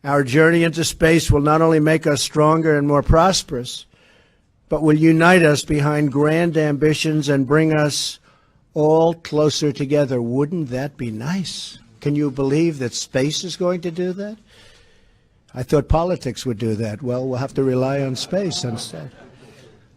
Our journey into space will not only make us stronger and more prosperous, but will unite us behind grand ambitions and bring us all closer together. Wouldn't that be nice? Can you believe that space is going to do that? I thought politics would do that. Well, we'll have to rely on space instead.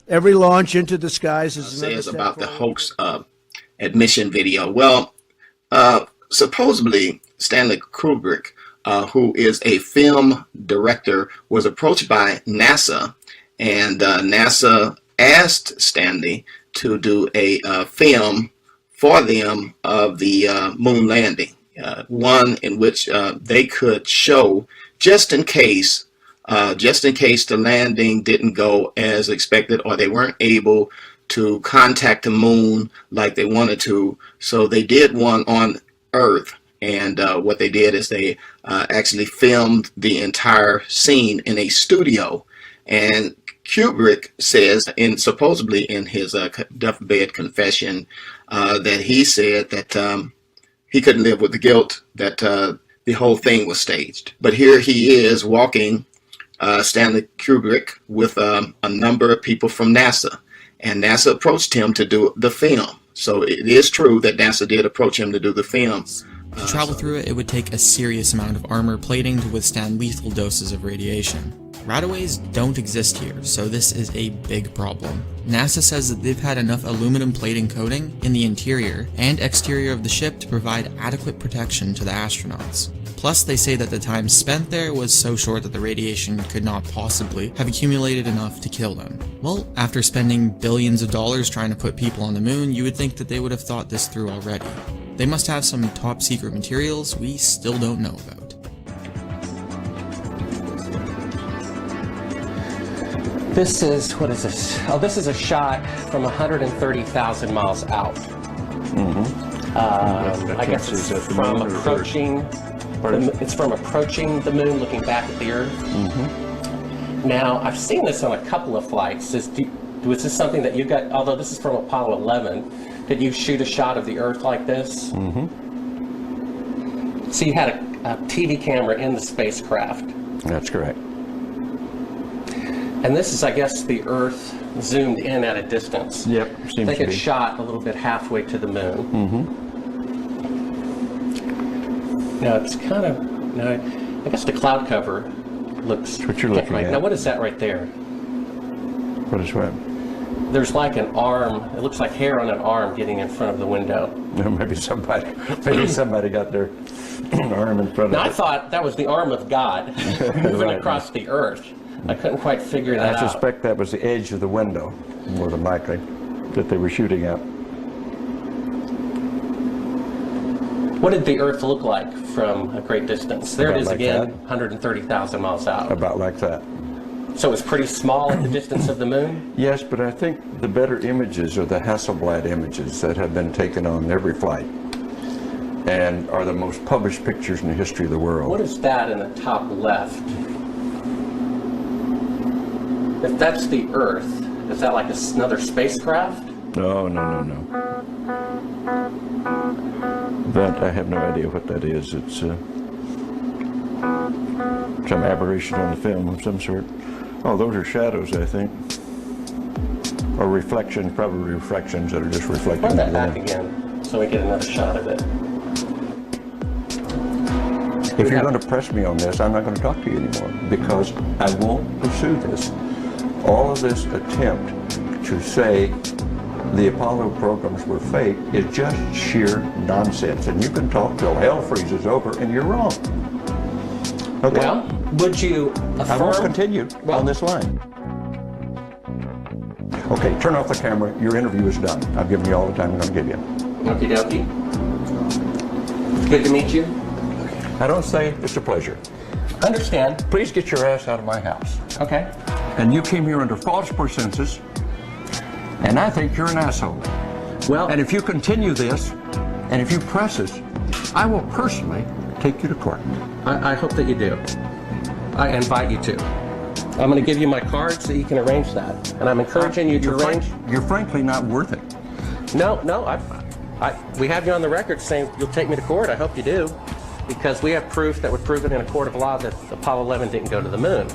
Every launch into the skies is another says step about the forward. hoax admission video. Well, supposedly Stanley Kubrick, who is a film director, was approached by NASA, and NASA asked Stanley to do a film for them of the moon landing, one in which they could show, just in case the landing didn't go as expected, or they weren't able to contact the moon like they wanted to. So they did one on Earth, and what they did is they actually filmed the entire scene in a studio. And Kubrick says, supposedly in his deathbed confession, that he said that he couldn't live with the guilt that the whole thing was staged. But here he is walking, Stanley Kubrick, with a number of people from NASA, and NASA approached him to do the film. So it is true that NASA did approach him to do the film. To travel through it, it would take a serious amount of armor plating to withstand lethal doses of radiation. Right-of-ways don't exist here, so this is a big problem. NASA says that they've had enough aluminum plating coating in the interior and exterior of the ship to provide adequate protection to the astronauts. Plus, they say that the time spent there was so short that the radiation could not possibly have accumulated enough to kill them. Well, after spending billions of dollars trying to put people on the moon, you would think that they would have thought this through already. They must have some top secret materials we still don't know about. This is, what is this? Oh, this is a shot from 130,000 miles out. I guess it's from approaching. It's from approaching the moon, looking back at the Earth. Now, I've seen this on a couple of flights. Was this something that you got? Although this is from Apollo 11, did you shoot a shot of the Earth like this? So you had a TV camera in the spacecraft. That's correct. And this is, I guess, the Earth zoomed in at a distance. Yep, seems to be. I think it's shot a little bit halfway to the moon. Now it's kind of, now I guess the cloud cover looks. That's what you're looking at. Now what is that right there? What is what? There's like an arm. It looks like hair on an arm getting in front of the window. Maybe somebody got their arm in front of Now I it. thought that was the arm of God moving across the Earth. I couldn't quite figure that out. I suspect that was the edge of the window, more than likely, that they were shooting at. What did the Earth look like from a great distance? There it is again, 130,000 miles out. About like that. So it's pretty small at the distance of the moon? Yes, but I think the better images are the Hasselblad images that have been taken on every flight and are the most published pictures in the history of the world. What is that in the top left? If that's the Earth, is that like another spacecraft? No. That, I have no idea what that is. It's some aberration on the film of some sort. Oh, those are shadows, I think. Or reflections, probably reflections that are just reflecting. Run that back again, so we get another shot of it. If you're going to press me on this, I'm not going to talk to you anymore, because I won't pursue this. All of this attempt to say the Apollo programs were fake is just sheer nonsense. And you can talk till hell freezes over, and you're wrong. Okay? Well, would you affirm? I won't continue on this line. Okay, turn off the camera. Your interview is done. I've given you all the time I'm going to give you. Okie dokie. Good to meet you. I don't say it's a pleasure. Understand. Please get your ass out of my house. Okay. And you came here under false pretenses, and I think you're an asshole. Well, And if you continue this, and if you press us, I will personally take you to court. I hope that you do. I invite you to. I'm going to give you my card so you can arrange that. And I'm encouraging you to arrange. You're frankly not worth it. No, we have you on the record saying you'll take me to court. I hope you do. because we have proof that would prove it in a court of law that Apollo 11 didn't go to the moon.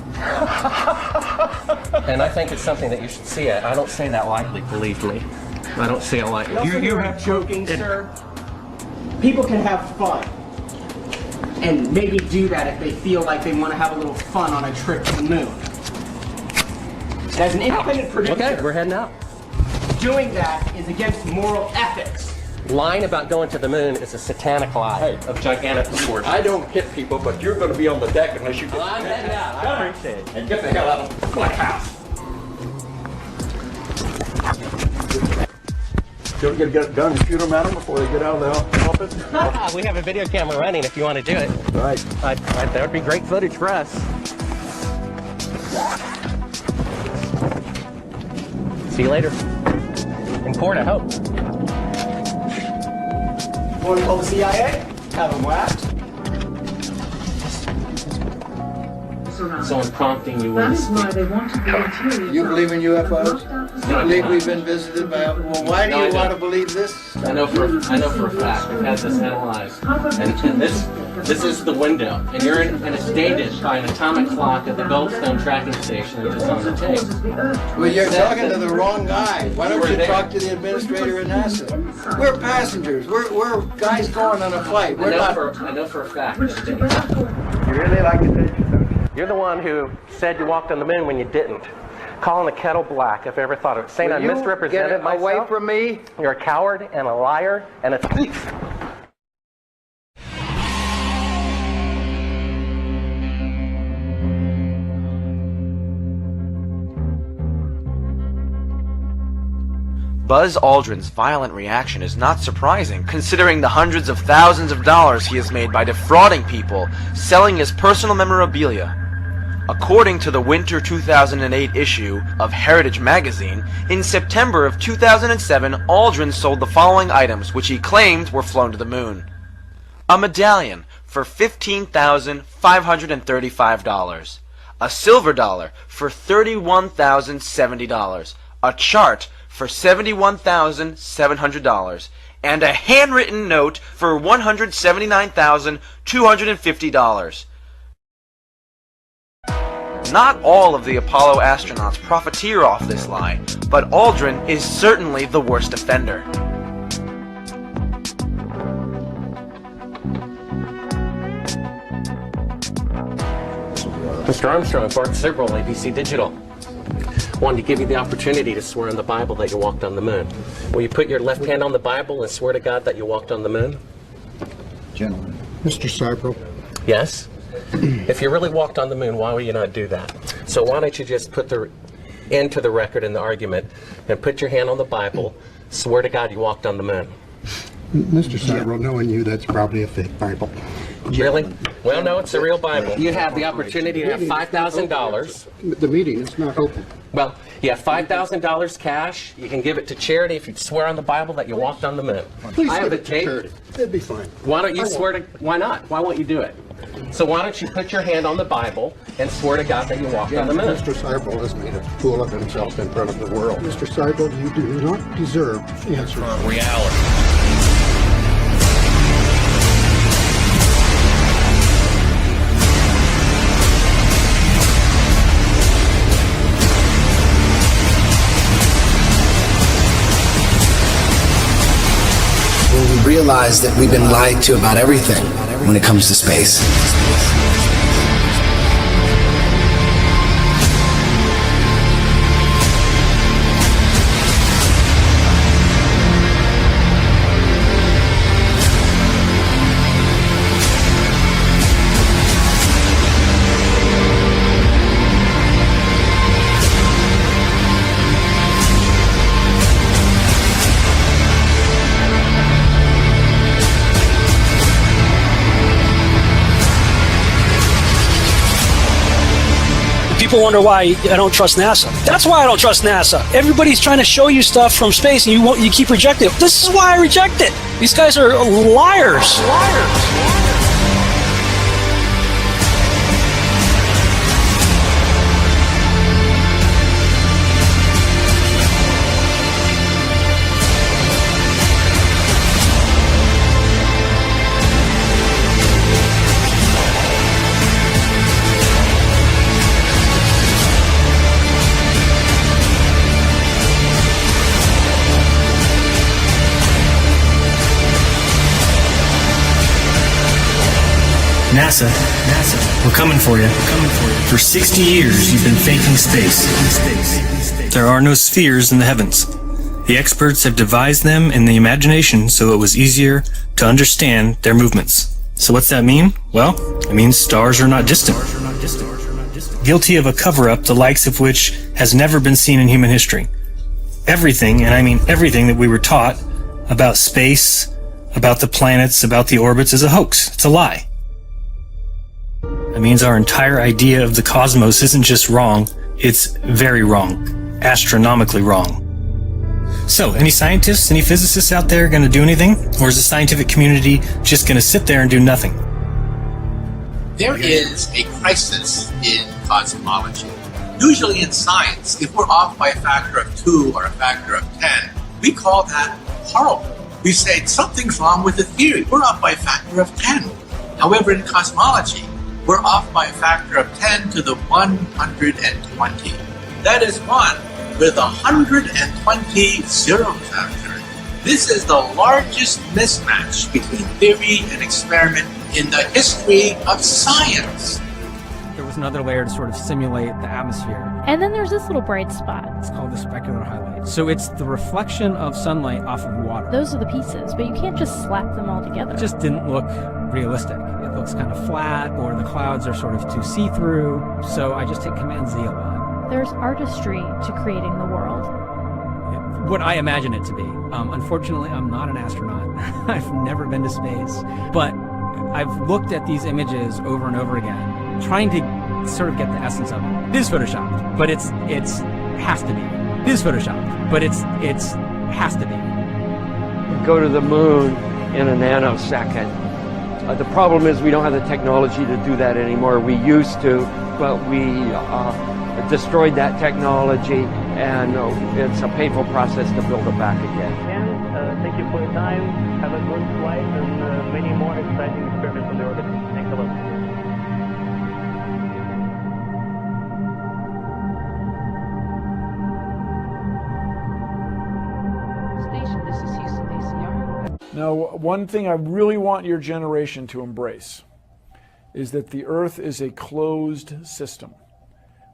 And I think it's something that you should see. I don't say that lightly, believe me. I don't say it lightly. You have joking, sir. People can have fun. And maybe do that if they feel like they want to have a little fun on a trip to the moon. As an independent producer, Okay, we're heading out. doing that is against moral ethics. Lying about going to the moon is a satanic lie of gigantic proportions. I don't hit people, but you're going to be on the deck unless you get I'm heading out. I appreciate it. and get the hell out of my house. Don't get a gun and shoot them at them before they get out of the office? We have a video camera running if you want to do it. Right. That would be great footage for us. See you later. In court, I hope. Want to call the CIA? Have them whacked? So I'm prompting you. That is why they wanted the interior. You believe in UFOs? You believe we've been visited by? Well, why do No, I you want to don't. believe this? I know for a fact. We've had this analyzed, and this is the window, and it's dated by an atomic clock at the Goldstone tracking station that is on the tape. Well, you're talking to the wrong guy. Why don't you talk to the administrator at NASA? We're passengers. We're guys going on a flight. We're not. I know for a fact. You really like attention, don't you? You're the one who said you walked on the moon when you didn't. Calling the kettle black if I ever thought of it. Saying I Will you misrepresented get myself. away from me? You're a coward and a liar and a thief. Buzz Aldrin's violent reaction is not surprising, considering the hundreds of thousands of dollars he has made by defrauding people, selling his personal memorabilia. According to the winter 2008 issue of Heritage Magazine, in September of 2007, Aldrin sold the following items which he claimed were flown to the moon. A medallion for $15,535, a silver dollar for $31,070, a chart for $71,700, and a handwritten note for $179,250. Not all of the Apollo astronauts profiteer off this lie, but Aldrin is certainly the worst offender. Mr. Armstrong, Bart Sibrel, ABC Digital. Wanted to give you the opportunity to swear on the Bible that you walked on the moon. Will you put your left hand on the Bible and swear to God that you walked on the moon? Gentlemen. Mr. Seibel, Yes? If you really walked on the moon, why would you not do that? So why don't you just put the end to the record in the argument and put your hand on the Bible, swear to God you walked on the moon. Mr. Seibel, knowing you, that's probably a fake Bible. Really? Well, no, it's a real Bible. You have the opportunity to have $5,000. The meeting is not open. Well, you have $5,000 cash. You can give it to charity if you swear on the Bible that you walked on the moon. Please I have give a it to tape. charity. It'd be fine. Why don't you swear to? Why not? Why won't you do it? So why don't you put your hand on the Bible and swear to God that you walked on the moon? Mr. Seibel has made a fool of himself in front of the world. Mr. Seibel, you do not deserve answers. When we realize that we've been lied to about everything when it comes to space. People wonder why I don't trust NASA. That's why I don't trust NASA. Everybody's trying to show you stuff from space and you keep rejecting it. This is why I reject it. These guys are liars. NASA, we're coming for you. For 60 years, you've been faking space. There are no spheres in the heavens. The experts have devised them in the imagination so it was easier to understand their movements. So what's that mean? Well, it means stars are not distant. Guilty of a cover-up the likes of which has never been seen in human history. Everything, and I mean everything that we were taught about space, about the planets, about the orbits is a hoax. It's a lie. That means our entire idea of the cosmos isn't just wrong, it's very wrong. Astronomically wrong. So, any scientists, any physicists out there going to do anything? Or is the scientific community just going to sit there and do nothing? There is a crisis in cosmology. Usually in science, if we're off by a factor of 2 or a factor of 10, we call that horrible. We say something's wrong with the theory. We're off by a factor of 10. However, in cosmology, we're off by a factor of 10 to the 120. That is 1 with 120 zeros after it. This is the largest mismatch between theory and experiment in the history of science. There was another layer to sort of simulate the atmosphere. And then there's this little bright spot. It's called the specular highlight. So it's the reflection of sunlight off of water. Those are the pieces, but you can't just slap them all together. It just didn't look realistic. It looks kind of flat, or the clouds are sort of too see-through. So I just hit Command Z a lot. There's artistry to creating the world. What I imagine it to be. Unfortunately, I'm not an astronaut. I've never been to space. But I've looked at these images over and over again, trying to sort of get the essence of it. It is photoshopped, but it's has to be. It is photoshopped, but it's has to be. Go to the moon in a nanosecond. The problem is we don't have the technology to do that anymore. We used to, but we destroyed that technology, and it's a painful process to build it back again. And thank you for your time. Have a good flight and many more exciting experiments on the orbit. Thanks a lot. Now, one thing I really want your generation to embrace is that the Earth is a closed system.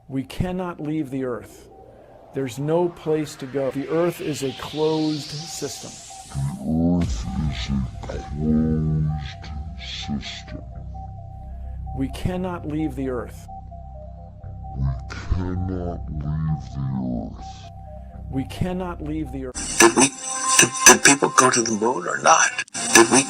We cannot leave the Earth. There's no place to go. The Earth is a closed system. The Earth is a closed system. We cannot leave the Earth. We cannot leave the Earth. We cannot leave the Earth. Did people go to the moon or not? Did we?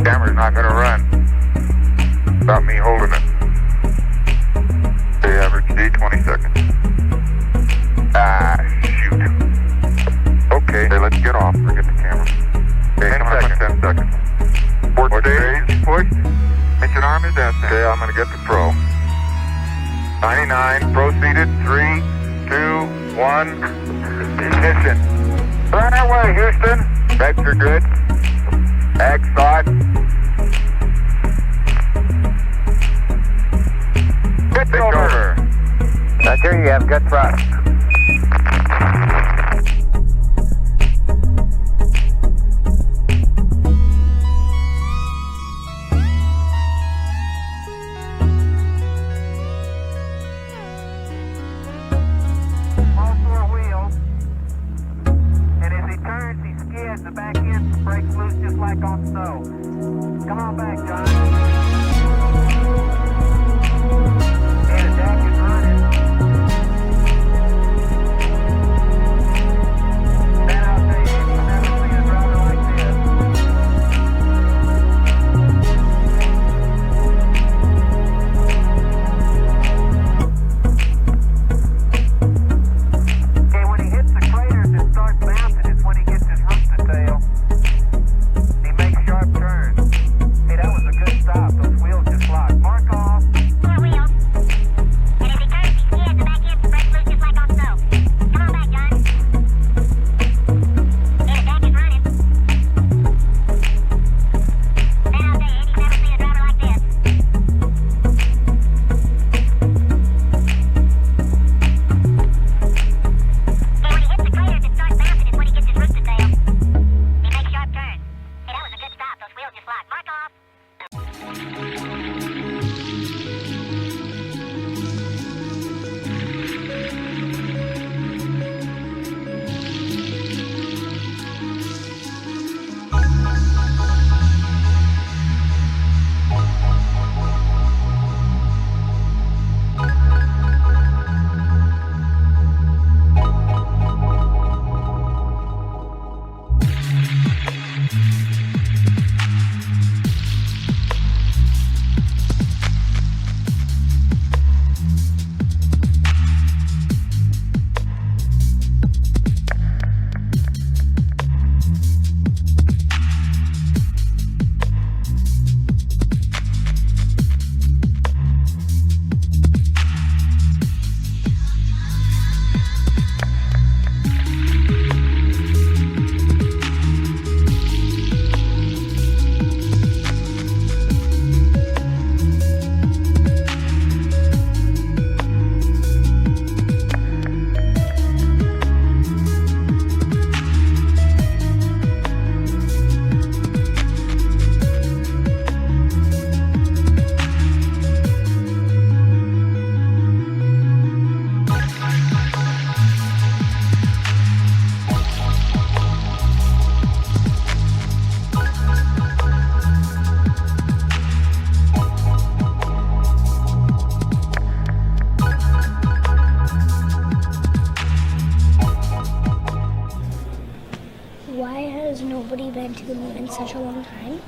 Camera's not gonna run without me holding it. The average D, 20 seconds. Ah, shoot. Okay, hey, let's get off. Forget the camera. Okay, 10 seconds. 4 days, push. Mission arm is that. Okay, I'm gonna get the pro. 99, proceeded. 3, 2, 1. Ignition. Burn away, Houston. Specs are good. Ag thought. Pitch over. Now there you have good thrust. The back end breaks loose just like on snow. Come on back, John. And the deck is running. the moon in such a long time?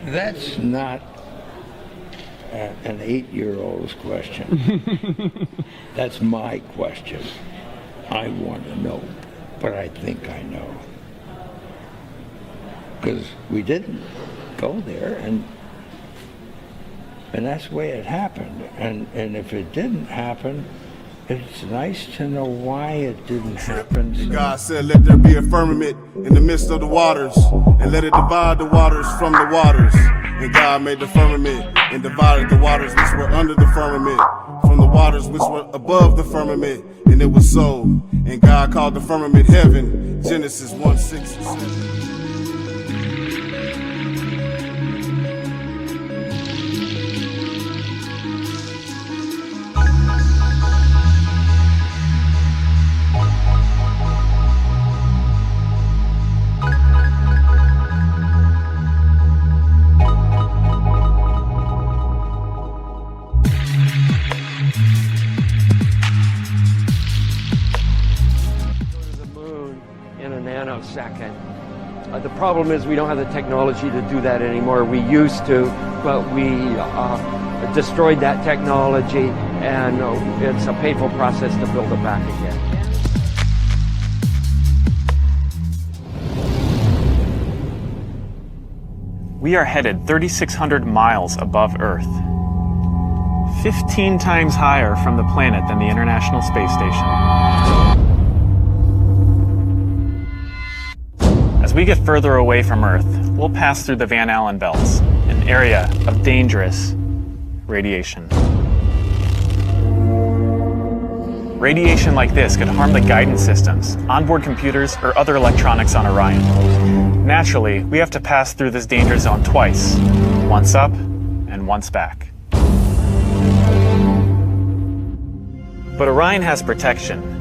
That's not an 8-year-old's question. That's my question. I want to know, but I think I know. Because we didn't go there, and that's the way it happened. And if it didn't happen, it's nice to know why it didn't happen. And God said, let there be a firmament in the midst of the waters, and let it divide the waters from the waters. And God made the firmament and divided the waters which were under the firmament from the waters which were above the firmament. And it was so. And God called the firmament heaven. Genesis 1:6-7. Second. The problem is we don't have the technology to do that anymore. We used to, but we destroyed that technology, and it's a painful process to build it back again. We are headed 3,600 miles above Earth, 15 times higher from the planet than the International Space Station. As we get further away from Earth, we'll pass through the Van Allen belts, an area of dangerous radiation. Radiation like this could harm the guidance systems, onboard computers, or other electronics on Orion. Naturally, we have to pass through this danger zone twice, once up and once back. But Orion has protection.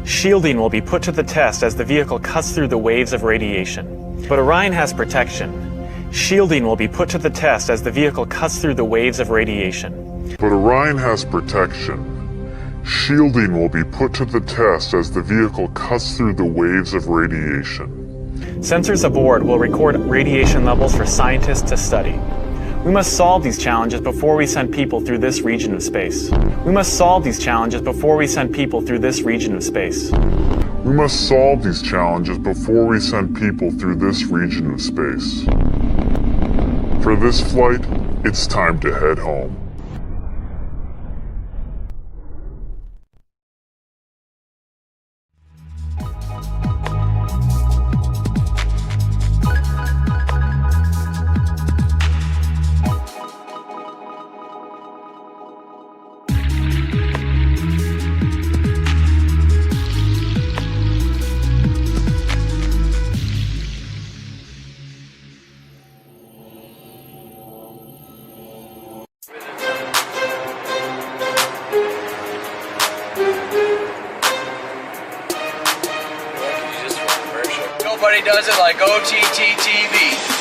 Shielding will be put to the test as the vehicle cuts through the waves of radiation. But Orion has protection. Shielding will be put to the test as the vehicle cuts through the waves of radiation. But Orion has protection. Shielding will be put to the test as the vehicle cuts through the waves of radiation. Sensors aboard will record radiation levels for scientists to study. We must solve these challenges before we send people through this region of space. We must solve these challenges before we send people through this region of space. We must solve these challenges before we send people through this region of space. For this flight, it's time to head home. Nobody does it like OTT TV.